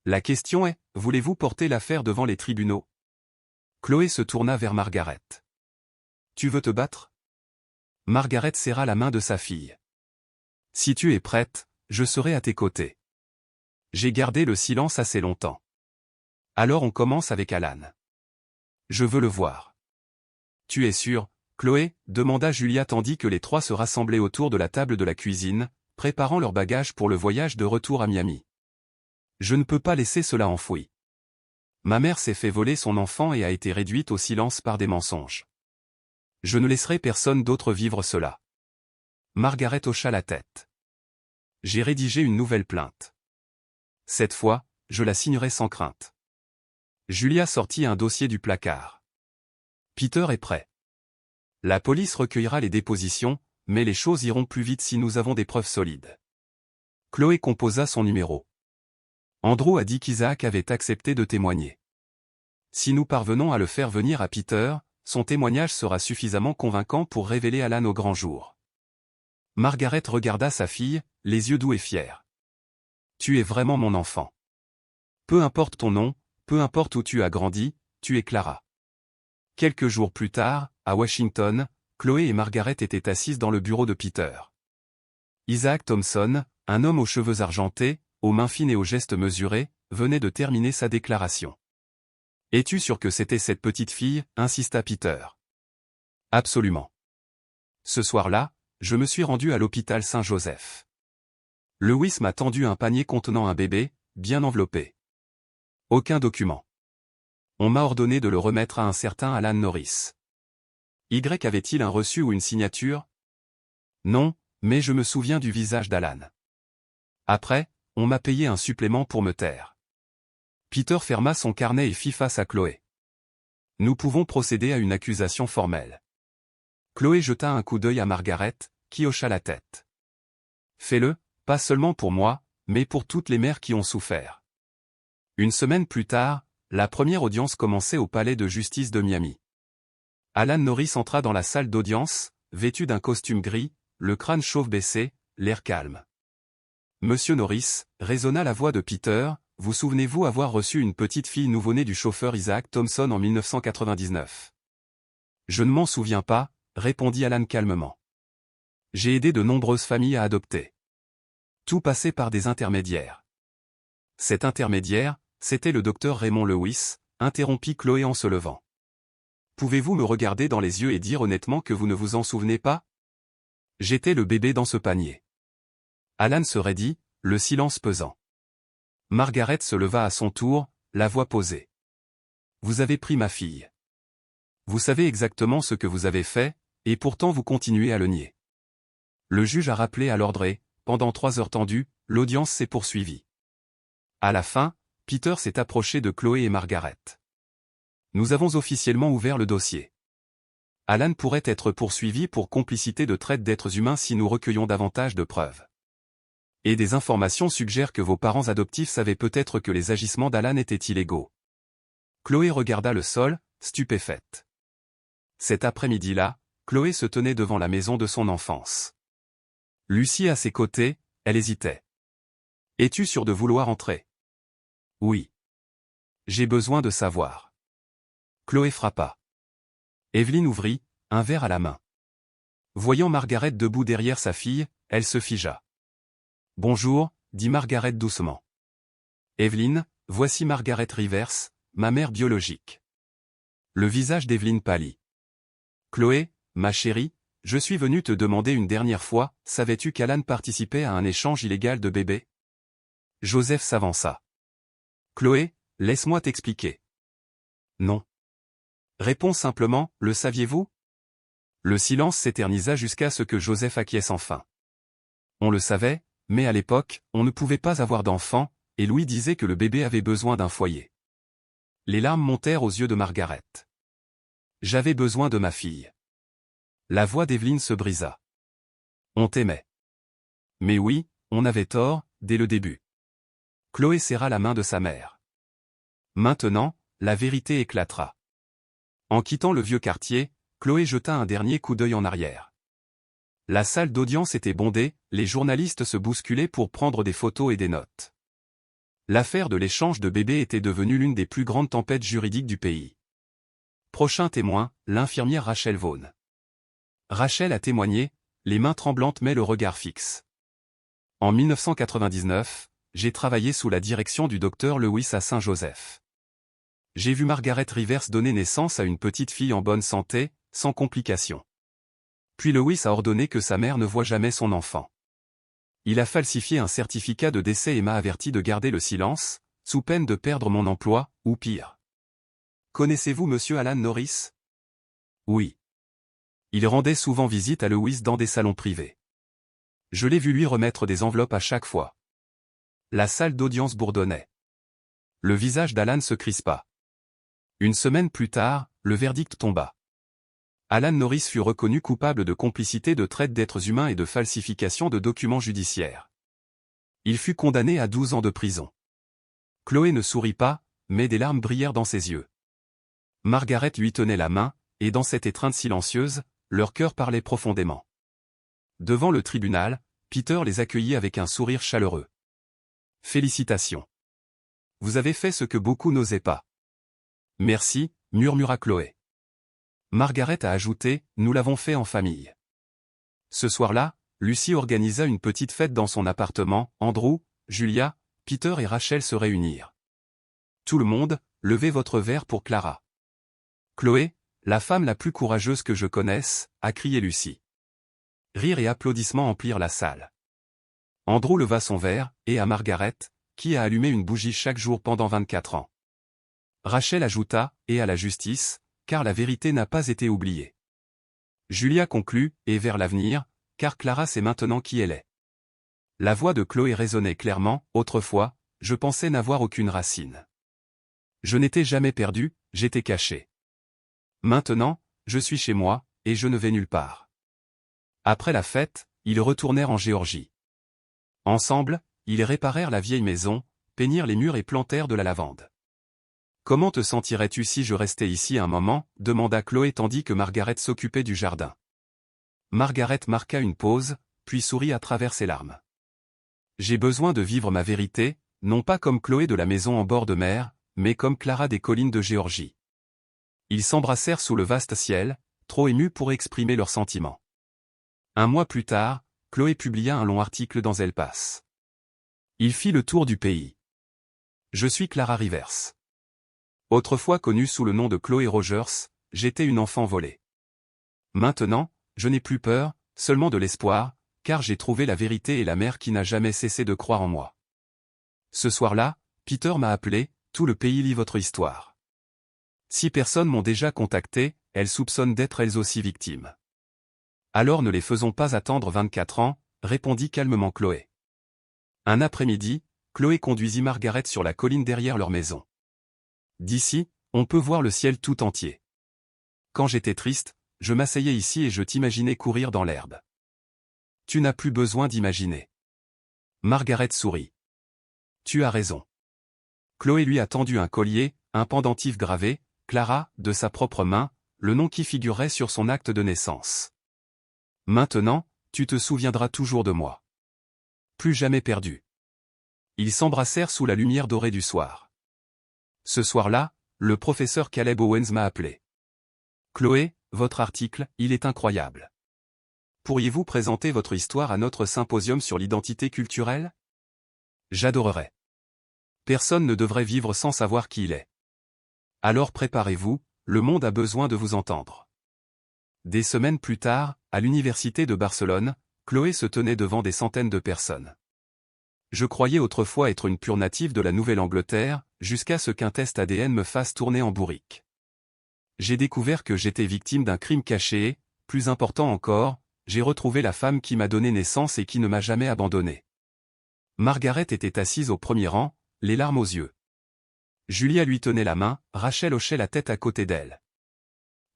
La question est, voulez-vous porter l'affaire devant les tribunaux ? Chloé se tourna vers Margaret. « Tu veux te battre ?» Margaret serra la main de sa fille. « Si tu es prête, je serai à tes côtés. J'ai gardé le silence assez longtemps. Alors on commence avec Alan. Je veux le voir. »« Tu es sûre, Chloé ?» demanda Julia tandis que les trois se rassemblaient autour de la table de la cuisine, préparant leurs bagages pour le voyage de retour à Miami. « Je ne peux pas laisser cela enfoui. Ma mère s'est fait voler son enfant et a été réduite au silence par des mensonges. Je ne laisserai personne d'autre vivre cela. » Margaret hocha la tête. « J'ai rédigé une nouvelle plainte. Cette fois, je la signerai sans crainte. » Julia sortit un dossier du placard. « Peter est prêt. La police recueillera les dépositions, mais les choses iront plus vite si nous avons des preuves solides. Chloé composa son numéro. Andrew a dit qu'Isaac avait accepté de témoigner. Si nous parvenons à le faire venir à Peter, son témoignage sera suffisamment convaincant pour révéler Alan au grand jour. Margaret regarda sa fille, les yeux doux et fiers. Tu es vraiment mon enfant. Peu importe ton nom, peu importe où tu as grandi, tu es Clara. Quelques jours plus tard, à Washington, Chloé et Margaret étaient assises dans le bureau de Peter. Isaac Thompson, un homme aux cheveux argentés, aux mains fines et aux gestes mesurés, venait de terminer sa déclaration. « Es-tu sûr que c'était cette petite fille » insista Peter. « Absolument. Ce soir-là, je me suis rendu à l'hôpital Saint-Joseph. Lewis m'a tendu un panier contenant un bébé, bien enveloppé. Aucun document. On m'a ordonné de le remettre à un certain Alan Norris. Y avait-il un reçu ou une signature? Non, mais je me souviens du visage d'Alan. Après, on m'a payé un supplément pour me taire. Peter ferma son carnet et fit face à Chloé. Nous pouvons procéder à une accusation formelle. Chloé jeta un coup d'œil à Margaret, qui hocha la tête. Fais-le, pas seulement pour moi, mais pour toutes les mères qui ont souffert. Une semaine plus tard, la première audience commençait au palais de justice de Miami. Alan Norris entra dans la salle d'audience, vêtu d'un costume gris, le crâne chauve baissé, l'air calme. Monsieur Norris, résonna la voix de Peter, vous souvenez-vous avoir reçu une petite fille nouveau-née du chauffeur Isaac Thompson en 1999? Je ne m'en souviens pas, répondit Alan calmement. J'ai aidé de nombreuses familles à adopter. Tout passait par des intermédiaires. Cet intermédiaire, c'était le docteur Raymond Lewis, interrompit Chloé en se levant. Pouvez-vous me regarder dans les yeux et dire honnêtement que vous ne vous en souvenez pas? J'étais le bébé dans ce panier. Alan se raidit, le silence pesant. Margaret se leva à son tour, la voix posée. Vous avez pris ma fille. Vous savez exactement ce que vous avez fait, et pourtant vous continuez à le nier. Le juge a rappelé à l'ordre et, pendant 3 heures tendues, l'audience s'est poursuivie. À la fin, Peter s'est approché de Chloé et Margaret. Nous avons officiellement ouvert le dossier. Alan pourrait être poursuivi pour complicité de traite d'êtres humains si nous recueillons davantage de preuves. Et des informations suggèrent que vos parents adoptifs savaient peut-être que les agissements d'Alan étaient illégaux. Chloé regarda le sol, stupéfaite. Cet après-midi-là, Chloé se tenait devant la maison de son enfance. Lucie à ses côtés, elle hésitait. Es-tu sûr de vouloir entrer? Oui. J'ai besoin de savoir. Chloé frappa. Evelyne ouvrit, un verre à la main. Voyant Margaret debout derrière sa fille, elle se figea. Bonjour, dit Margaret doucement. Evelyne, voici Margaret Rivers, ma mère biologique. Le visage d'Evelyne pâlit. Chloé, ma chérie, je suis venu te demander une dernière fois, savais-tu qu'Alan participait à un échange illégal de bébés? Joseph s'avança. Chloé, laisse-moi t'expliquer. Non. Réponds simplement, le saviez-vous? Le silence s'éternisa jusqu'à ce que Joseph acquiesce enfin. On le savait, mais à l'époque, on ne pouvait pas avoir d'enfant, et Louis disait que le bébé avait besoin d'un foyer. Les larmes montèrent aux yeux de Margaret. J'avais besoin de ma fille. La voix d'Evelyne se brisa. On t'aimait. Mais oui, on avait tort, dès le début. Chloé serra la main de sa mère. Maintenant, la vérité éclatera. En quittant le vieux quartier, Chloé jeta un dernier coup d'œil en arrière. La salle d'audience était bondée, les journalistes se bousculaient pour prendre des photos et des notes. L'affaire de l'échange de bébés était devenue l'une des plus grandes tempêtes juridiques du pays. Prochain témoin, l'infirmière Rachel Vaughn. Rachel a témoigné, les mains tremblantes mais le regard fixe. En 1999, j'ai travaillé sous la direction du docteur Lewis à Saint-Joseph. J'ai vu Margaret Rivers donner naissance à une petite fille en bonne santé, sans complications. Puis Lewis a ordonné que sa mère ne voie jamais son enfant. Il a falsifié un certificat de décès et m'a averti de garder le silence, sous peine de perdre mon emploi, ou pire. Connaissez-vous monsieur Alan Norris? Oui. Il rendait souvent visite à Lewis dans des salons privés. Je l'ai vu lui remettre des enveloppes à chaque fois. La salle d'audience bourdonnait. Le visage d'Alan se crispa. Une semaine plus tard, le verdict tomba. Alan Norris fut reconnu coupable de complicité de traite d'êtres humains et de falsification de documents judiciaires. Il fut condamné à 12 ans de prison. Chloé ne sourit pas, mais des larmes brillèrent dans ses yeux. Margaret lui tenait la main, et dans cette étreinte silencieuse, leur cœur parlait profondément. Devant le tribunal, Peter les accueillit avec un sourire chaleureux. « Félicitations. Vous avez fait ce que beaucoup n'osaient pas. »« Merci », murmura Chloé. Margaret a ajouté, « Nous l'avons fait en famille. » Ce soir-là, Lucy organisa une petite fête dans son appartement. Andrew, Julia, Peter et Rachel se réunirent. « Tout le monde, levez votre verre pour Clara. »« Chloé, la femme la plus courageuse que je connaisse », a crié Lucy. Rires et applaudissements emplirent la salle. Andrew leva son verre, et à Margaret, qui a allumé une bougie chaque jour pendant 24 ans. Rachel ajouta, et à la justice, car la vérité n'a pas été oubliée. Julia conclut, et vers l'avenir, car Clara sait maintenant qui elle est. La voix de Chloé résonnait clairement, autrefois, je pensais n'avoir aucune racine. Je n'étais jamais perdu, j'étais caché. Maintenant, je suis chez moi, et je ne vais nulle part. Après la fête, ils retournèrent en Géorgie. Ensemble, ils réparèrent la vieille maison, peignirent les murs et plantèrent de la lavande. « Comment te sentirais-tu si je restais ici un moment » demanda Chloé tandis que Margaret s'occupait du jardin. Margaret marqua une pause, puis sourit à travers ses larmes. « J'ai besoin de vivre ma vérité, non pas comme Chloé de la maison en bord de mer, mais comme Clara des collines de Géorgie. » Ils s'embrassèrent sous le vaste ciel, trop émus pour exprimer leurs sentiments. Un mois plus tard, Chloé publia un long article dans Elle Passe. Il fit le tour du pays. Je suis Clara Rivers. Autrefois connue sous le nom de Chloé Rogers, j'étais une enfant volée. Maintenant, je n'ai plus peur, seulement de l'espoir, car j'ai trouvé la vérité et la mère qui n'a jamais cessé de croire en moi. Ce soir-là, Peter m'a appelé, tout le pays lit votre histoire. 6 personnes m'ont déjà contacté, elles soupçonnent d'être elles aussi victimes. Alors ne les faisons pas attendre 24 ans, répondit calmement Chloé. Un après-midi, Chloé conduisit Margaret sur la colline derrière leur maison. D'ici, on peut voir le ciel tout entier. Quand j'étais triste, je m'asseyais ici et je t'imaginais courir dans l'herbe. Tu n'as plus besoin d'imaginer. Margaret sourit. Tu as raison. Chloé lui a tendu un collier, un pendentif gravé, Clara, de sa propre main, le nom qui figurait sur son acte de naissance. Maintenant, tu te souviendras toujours de moi. Plus jamais perdu. Ils s'embrassèrent sous la lumière dorée du soir. Ce soir-là, le professeur Caleb Owens m'a appelé. Chloé, votre article, il est incroyable. Pourriez-vous présenter votre histoire à notre symposium sur l'identité culturelle? J'adorerais. Personne ne devrait vivre sans savoir qui il est. Alors préparez-vous, le monde a besoin de vous entendre. Des semaines plus tard, à l'université de Barcelone, Chloé se tenait devant des centaines de personnes. Je croyais autrefois être une pure native de la Nouvelle-Angleterre, jusqu'à ce qu'un test ADN me fasse tourner en bourrique. J'ai découvert que j'étais victime d'un crime caché et, plus important encore, j'ai retrouvé la femme qui m'a donné naissance et qui ne m'a jamais abandonné. Margaret était assise au premier rang, les larmes aux yeux. Julia lui tenait la main, Rachel hochait la tête à côté d'elle.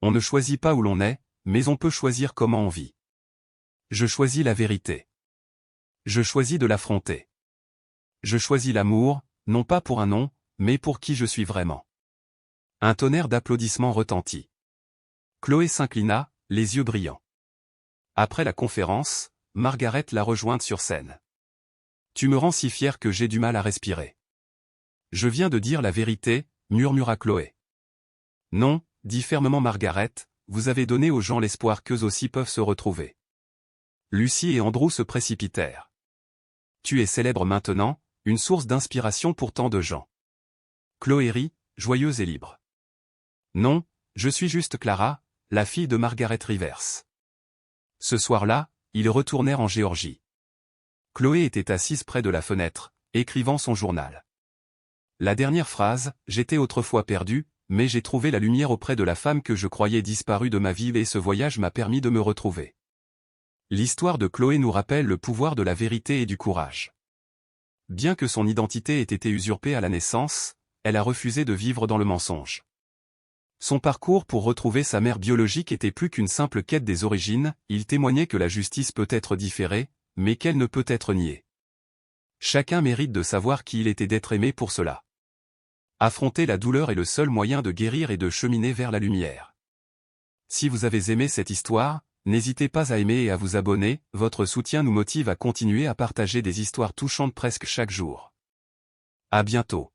On ne choisit pas où l'on est, mais on peut choisir comment on vit. Je choisis la vérité. Je choisis de l'affronter. Je choisis l'amour, non pas pour un nom, mais pour qui je suis vraiment. Un tonnerre d'applaudissements retentit. Chloé s'inclina, les yeux brillants. Après la conférence, Margaret l'a rejointe sur scène. Tu me rends si fier que j'ai du mal à respirer. Je viens de dire la vérité, murmura Chloé. Non, dit fermement Margaret, vous avez donné aux gens l'espoir qu'eux aussi peuvent se retrouver. Lucy et Andrew se précipitèrent. Tu es célèbre maintenant, une source d'inspiration pour tant de gens. Chloé rit, joyeuse et libre. Non, je suis juste Clara, la fille de Margaret Rivers. Ce soir-là, ils retournèrent en Géorgie. Chloé était assise près de la fenêtre, écrivant son journal. La dernière phrase, j'étais autrefois perdue, mais j'ai trouvé la lumière auprès de la femme que je croyais disparue de ma vie et ce voyage m'a permis de me retrouver. L'histoire de Chloé nous rappelle le pouvoir de la vérité et du courage. Bien que son identité ait été usurpée à la naissance, elle a refusé de vivre dans le mensonge. Son parcours pour retrouver sa mère biologique était plus qu'une simple quête des origines, il témoignait que la justice peut être différée, mais qu'elle ne peut être niée. Chacun mérite de savoir qui il était d'être aimé pour cela. Affronter la douleur est le seul moyen de guérir et de cheminer vers la lumière. Si vous avez aimé cette histoire, n'hésitez pas à aimer et à vous abonner, votre soutien nous motive à continuer à partager des histoires touchantes presque chaque jour. À bientôt.